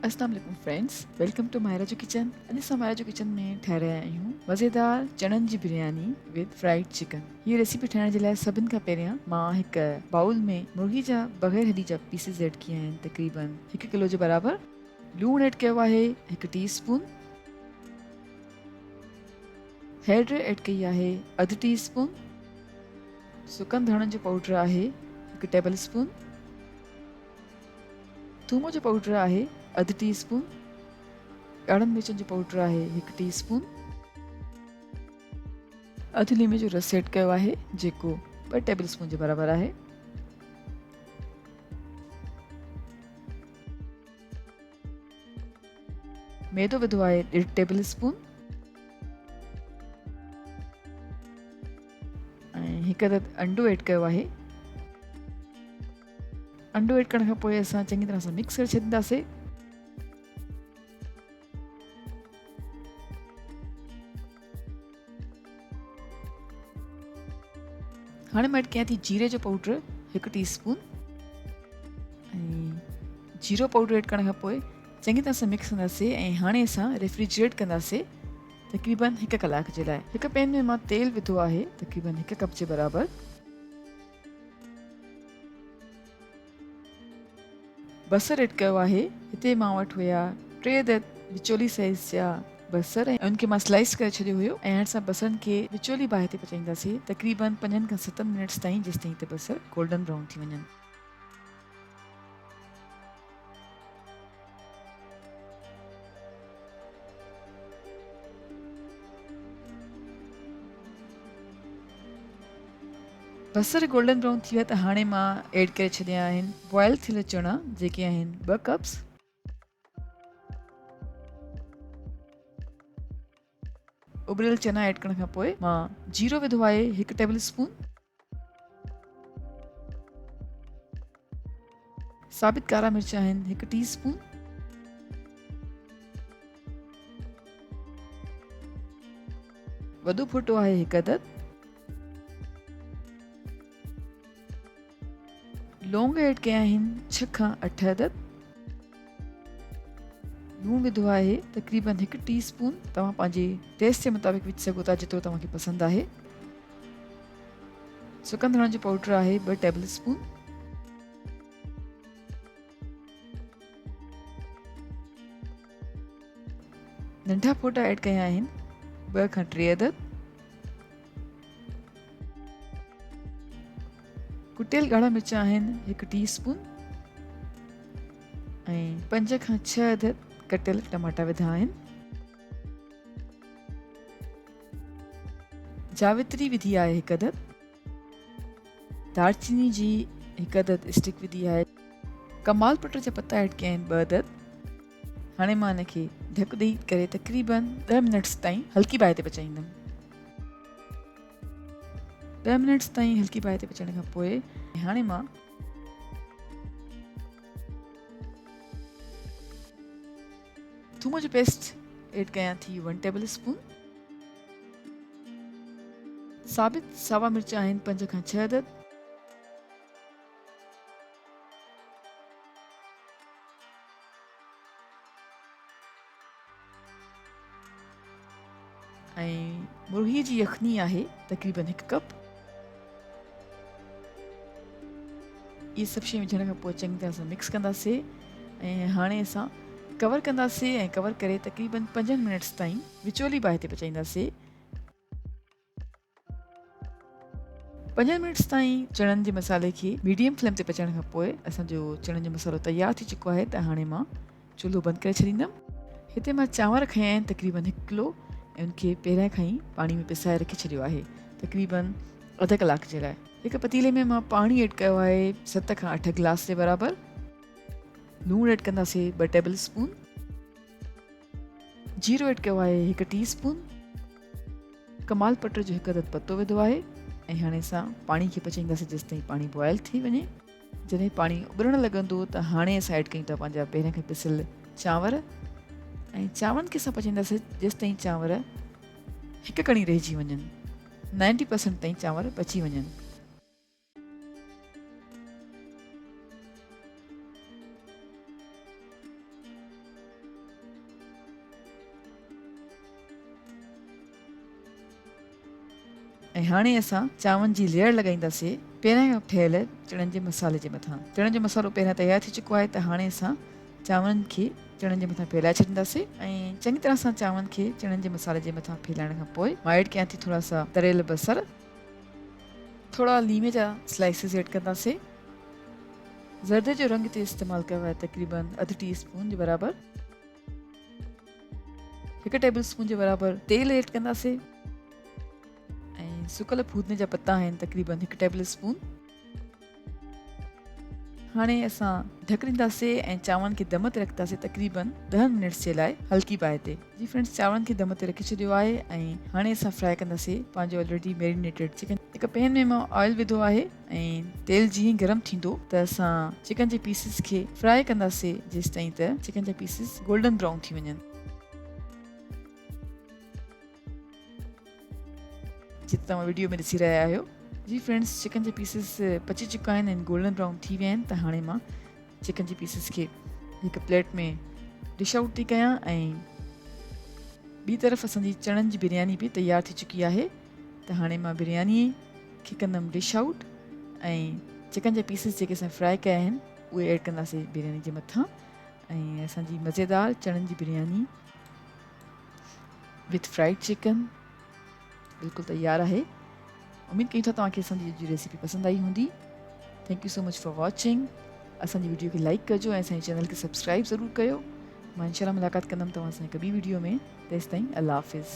अस्सलाम वालेकुम friends, welcome two मायराजू kitchen. अॼु असां मायराजू किचन में ठाहे आहियूं मज़ेदार चणनि जी बिरयानी विद फ्राइड चिकन। हीअ रेसिपी ठाहिण जे लाइ सभिनि खां पहिरियां मां हिकु बाउल में मुर्गी जा बग़ैर हॾी जा पीसिस ऐड किया आहिनि, तक़रीबन 1 किलो जे बराबरि। लूणु ऐड कयो आहे 1 टीस्पून, हैड ऐड कई आहे 1/2 टीस्पून, सुकनि धाणनि जो पाउडर आहे 1 टेबल स्पून, थूम जो पाउडर आहे 1/2 टीस्पून, ॻाढ़नि मिर्चनि जो पाउडर आहे 1 टीस्पून, 1/2 लीमे जो रस ऐड कयो आहे जेको 2 टेबल स्पून जे बराबरि आहे। मैदो विधो आहे 1.5 टेबल स्पून ऐं हिकु अदद अंडो ऐड कयो आहे। अंडो ऐड करण खां पोइ असां चङी तरह सां मिक्स करे छॾींदासीं। हाणे मां ऐड कयां थी जीरे जो पाउडर 1 टीस्पून ऐं जीरो पाउडर ऐड करण खां पोइ चङी तरह सां मिक्स कंदासीं ऐं हाणे असां रेफ्रिजरेट कंदासीं तक़रीबन 1 कलाक जे लाइ। हिकु पैन में मां तेल विधो आहे तक़रीबन 1 कप जे बराबरि। बसर ऐड कयो आहे। हिते मां वटि हुया 3 अदद विचोली साइज़ जा बसर ऐं उनखे मां स्लाइस करे छॾियो हुयो ऐं हाणे असां बसरनि खे विचोली बाहि ते पचाईंदासीं तक़रीबन 5 खां 7 मिनट्स ताईं, जेसि ताईं त बसर गोल्डन ब्राउन थी वञनि। बसर गोल्डन ब्राउन थी विया त हाणे मां ऐड करे छॾिया आहिनि बॉइल थियल चणा जेके आहिनि 2 कप्स। उबलियल चना ऐड करण खां पोइ मां जीरो विधो आहे 1 टेबल स्पून, साबित कारा मिर्च आहिनि 1 टीस्पून, वॾो फोटो आहे 1 अदद, लौंग ऐड कया आहिनि 6 खां 8 अदद, लूणु विधो आहे तक़रीबन 1 टीस्पून। तव्हां पंहिंजे टेस्ट जे मुताबिक़ विझी सघो था जेतिरो तव्हांखे पसंदि आहे। सुकनि धाणनि जो पाउडर आहे 2 टेबल स्पून, नंढा फोटा ऐड कया आहिनि 2 खां 3 अदद, कुटियल ॻाढ़ा मिर्च आहिनि 1 टीस्पून ऐं 5 खां 6 अदद कटियल टमाटा विधा आहिनि। जावित्री विधी आहे 1 अदद, दालचीनी जी 1 अदद स्टिक विधी आहे, कमाल पटर जा पत्ता ऐड कया आहिनि 2 अदद। हाणे मां हिनखे ढक ॾेई करे तक़रीबन 10 मिनट्स ताईं हल्की बाहि ते पचाईंदमि। 10 मिनट्स ताईं हल्की बाहि ते पचाइण खां पोइ हाणे मां थूम जो पेस्ट ऐड कयां थी 1 टेबल स्पून, साबित सावा मिर्च आहिनि 5 खां 6 अदद, ऐं मुर्गीअ जी यखनी आहे तक़रीबन 1 कप। इहे सभु शयूं विझण खां पोइ चङी तरह सां मिक्स कंदासीं ऐं हाणे असां कवर कंदासीं ऐं कवर करे तक़रीबन 5 मिनट्स ताईं विचोली बाहि ते पचाईंदासीं। 5 मिनट्स ताईं चणनि जे मसाले खे मीडियम फ्लेम ते पचाइण खां पोइ असांजो चणनि जो मसालो तयारु थी चुको आहे त हाणे मां चुल्हो बंदि करे छॾींदमि। हिते मां चांवर खया आहिनि तक़रीबन 1 किलो ऐं उनखे पहिरियां खां ई पाणी में पिसाए रखी छॾियो आहे तक़रीबन अधु कलाक जे लाइ। हिकु पतीले में मां पाणी ऐड कयो आहे 7 खां 8 गिलास जे बराबरि। लूणु ऐड कंदासीं 2 टेबल स्पून, जीरो ऐड कयो आहे 1 टीस्पून, कमाल पटर जो 1 अदद पत्तो विधो आहे ऐं हाणे असां पाणी खे पचाईंदासीं जेसि ताईं पाणी बॉइल थी वञे। जॾहिं पाणी उबलणु लॻंदो त हाणे असां ऐड कयूं था पंहिंजा पहिरियां खां पिसियल चांवर ऐं चांवरनि खे असां पचाईंदासीं जेसि ताईं चांवर हिकु कणी रहिजी वञनि, 90% ताईं चांवर पची वञनि। ऐं हाणे असां चांवरनि जी लेयर लॻाईंदासीं पहिरियां खां ठहियल चणनि जे मसाले जे मथां। चणनि जो मसालो पहिरियां तयारु थी चुको आहे, त हाणे असां चांवरनि खे चणनि जे मथां फैलाए छॾींदासीं ऐं चङी तरह सां चांवरनि खे चणनि जे मसाले जे मथां फैलाइण खां पोइ मां एड कयां थी थोरा सा तरियल बसर, थोरा लीमे जा स्लाइसिस एड कंदासीं। ज़र्दे जो रंग ते इस्तेमालु कयो आहे तक़रीबन अधु टी स्पून जे बराबरि। 1 टेबल स्पून जे बराबरि तेल एड कंदासीं ऐं सुकल फूदने जा पत्ता आहिनि तक़रीबन 1 टेबल स्पून। हाणे असां ढक ॾींदासीं ऐं चांवरनि खे दम ते रखंदासीं तक़रीबन 10 मिनट्स जे लाइ हल्की बाहि ते। जी फ्रेंड्स, चांवरनि खे दम ते रखी छॾियो आहे ऐं हाणे असां फ्राई कंदासीं पंहिंजो ऑलरेडी मैरिनेटेड चिकन। हिकु पैन में मां ऑयल विधो आहे ऐं तेल जीअं गरम थींदो त असां चिकन जे पीसिस खे फ्राई कंदासीं जेसि ताईं त चिकन जा पीसिस गोल्डन ब्राउन थी वञनि। जिते तव्हां वीडियो में ॾिसी रहिया आहियो। जी फ्रेंड्स, चिकन जे पीसिस पची चुका आहिनि ऐं गोल्डन ब्राउन थी विया आहिनि, त हाणे मां चिकन जे पीसिस खे हिकु प्लेट में डिश आउट थी कयां ऐं ॿी तरफ़ असांजी चणनि जी बिरयानी बि तयारु थी चुकी आहे। त हाणे मां बिरयानी खे कंदमि डिश आउट ऐं चिकन जा पीसिस जेके असां फ्राई कया आहिनि उहे एड कंदासीं बिरयानी जे मथां ऐं असांजी मज़ेदार चणनि जी बिरयानी विथ फ्राइड चिकन बिल्कुलु तयारु आहे। उमेद कयूं था तव्हांखे असांजी रेसिपी पसंदि आई हूंदी। Thank you so much for watching. असांजी वीडियो खे लाइक कजो ऐं असांजे चैनल खे सब्सक्राइब ज़रूरु कयो। मां इंशाल्लाह मुलाक़ात कंदमि तव्हां सां हिकु ॿी वीडियो में। तेसिताईं अल्लाह हाफ़िज़।